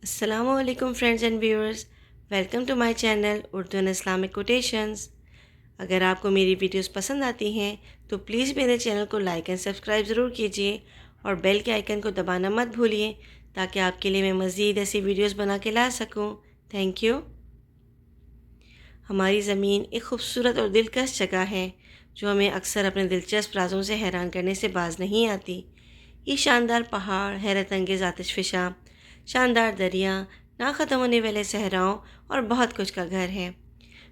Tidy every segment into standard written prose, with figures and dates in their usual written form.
السلام علیکم friends and viewers, welcome to my channel Urdu and Islamic quotations. اگر آپ کو میری ویڈیوز پسند آتی ہیں تو پلیز میرے چینل کو لائک اینڈ سبسکرائب ضرور کیجیے اور بیل کے آئیکن کو دبانا مت بھولیے تاکہ آپ کے لیے میں مزید ایسی ویڈیوز بنا کے لا سکوں۔ Thank you. ہماری زمین ایک خوبصورت اور دلکش جگہ ہے جو ہمیں اکثر اپنے دلچسپ رازوں سے حیران کرنے سے باز نہیں آتی۔ یہ شاندار پہاڑ، حیرت انگیز آتش فشاں، شاندار دریا، نہ ختم ہونے والے صحراؤں اور بہت کچھ کا گھر ہے۔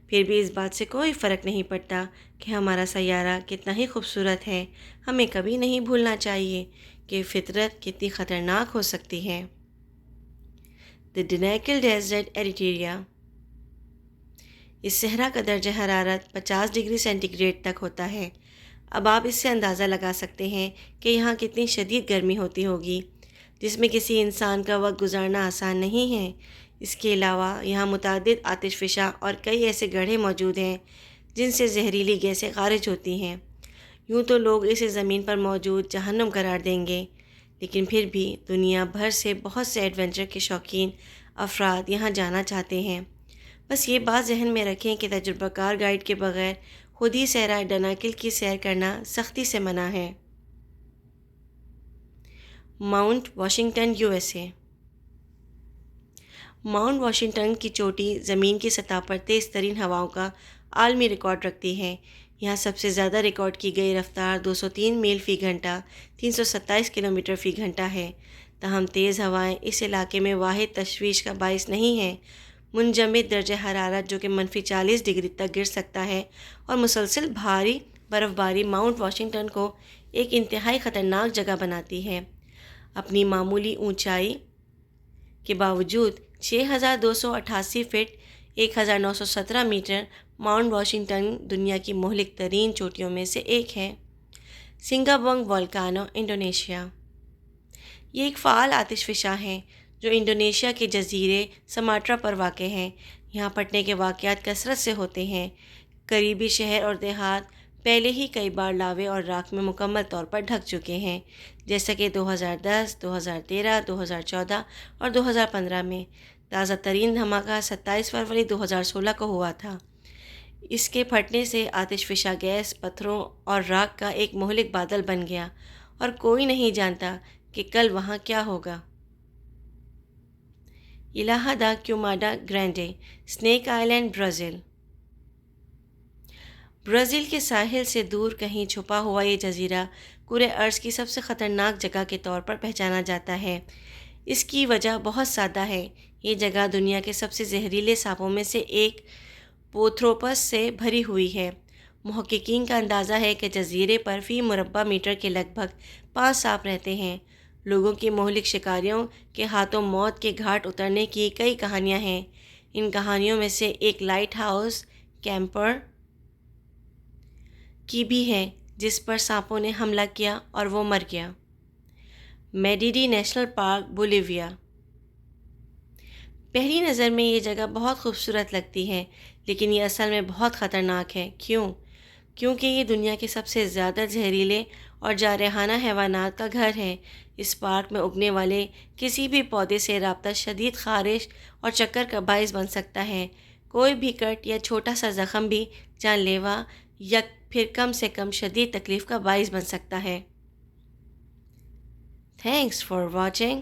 پھر بھی اس بات سے کوئی فرق نہیں پڑتا کہ ہمارا سیارہ کتنا ہی خوبصورت ہے۔ ہمیں کبھی نہیں بھولنا چاہیے کہ فطرت کتنی خطرناک ہو سکتی ہے۔ دی ڈینیکل ڈیزرٹ ایریٹیریا۔ اس صحرا کا درجہ حرارت 50 ڈگری سینٹی گریڈ تک ہوتا ہے۔ اب آپ اس سے اندازہ لگا سکتے ہیں کہ یہاں کتنی شدید گرمی ہوتی ہوگی، جس میں کسی انسان کا وقت گزارنا آسان نہیں ہے۔ اس کے علاوہ یہاں متعدد آتش فشاں اور کئی ایسے گڑھے موجود ہیں جن سے زہریلی گیسیں خارج ہوتی ہیں۔ یوں تو لوگ اسے زمین پر موجود جہنم قرار دیں گے، لیکن پھر بھی دنیا بھر سے بہت سے ایڈونچر کے شوقین افراد یہاں جانا چاہتے ہیں۔ بس یہ بات ذہن میں رکھیں کہ تجربہ کار گائیڈ کے بغیر خود ہی صحرا ڈناکل کی سیر کرنا سختی سے منع ہے۔ Mount Washington, U S A. Mount Washington کی چوٹی زمین کی سطح پر تیز ترین ہواؤں کا عالمی ریکارڈ رکھتی ہے۔ یہاں سب سے زیادہ ریکارڈ کی گئی رفتار 203 میل فی گھنٹہ 327 کلومیٹر فی گھنٹہ ہے۔ تاہم تیز ہوائیں اس علاقے میں واحد تشویش کا باعث نہیں ہیں۔ منجمد درجہ حرارت جو کہ -40 ڈگری تک گر سکتا ہے اور مسلسل بھاری برف باری ماؤنٹ واشنگٹن کو ایک انتہائی خطرناک جگہ بناتی ہے۔ اپنی معمولی اونچائی کے باوجود 6288 فٹ 1917 میٹر ماؤنٹ واشنگٹن دنیا کی مہلک ترین چوٹیوں میں سے ایک ہے۔ سنگابونگ والکانو، انڈونیشیا۔ یہ ایک فعال آتش فشاں ہے جو انڈونیشیا کے جزیرے سماٹرا پر واقع ہے۔ یہاں پھٹنے کے واقعات کثرت سے ہوتے ہیں۔ قریبی شہر اور دیہات پہلے ہی کئی بار لاوے اور راکھ میں مکمل طور پر ڈھک چکے ہیں، جیسا کہ 2010، 2013، 2014 اور 2015 میں۔ تازہ ترین دھماکہ 27 فروری 2016 کو ہوا تھا۔ اس کے پھٹنے سے آتش فشاں گیس، پتھروں اور راکھ کا ایک مہلک بادل بن گیا اور کوئی نہیں جانتا کہ کل وہاں کیا ہوگا۔ الہا دا کیوماڈا Grande, snack island, Brazil. Brazil کے ساحل سے دور کہیں چھپا ہوا یہ جزیرہ کرۂ ارض کی سب سے خطرناک جگہ کے طور پر پہچانا جاتا ہے۔ اس کی وجہ بہت سادہ ہے۔ یہ جگہ دنیا کے سب سے زہریلے سانپوں میں سے ایک پوتھروپس سے بھری ہوئی ہے۔ محققین کا اندازہ ہے کہ جزیرے پر فی مربع میٹر کے لگ بھگ 5 سانپ رہتے ہیں۔ لوگوں کی مہلک شکاریوں کے ہاتھوں موت کے گھاٹ اترنے کی کئی کہانیاں ہیں۔ ان کہانیوں میں سے ایک لائٹ ہاؤس کیمپر کی بھی ہے، جس پر سانپوں نے حملہ کیا اور وہ مر گیا۔ میڈیڈی نیشنل پارک، بولیویا۔ پہلی نظر میں یہ جگہ بہت خوبصورت لگتی ہے، لیکن یہ اصل میں بہت خطرناک ہے۔ کیونکہ یہ دنیا کے سب سے زیادہ زہریلے اور جارحانہ حیوانات کا گھر ہے۔ اس پارک میں اگنے والے کسی بھی پودے سے رابطہ شدید خارش اور چکر کا باعث بن سکتا ہے۔ کوئی بھی کٹ یا چھوٹا سا زخم بھی جان لیوا یا پھر کم سے کم شدید تکلیف کا باعث بن سکتا ہے۔ Thanks for watching.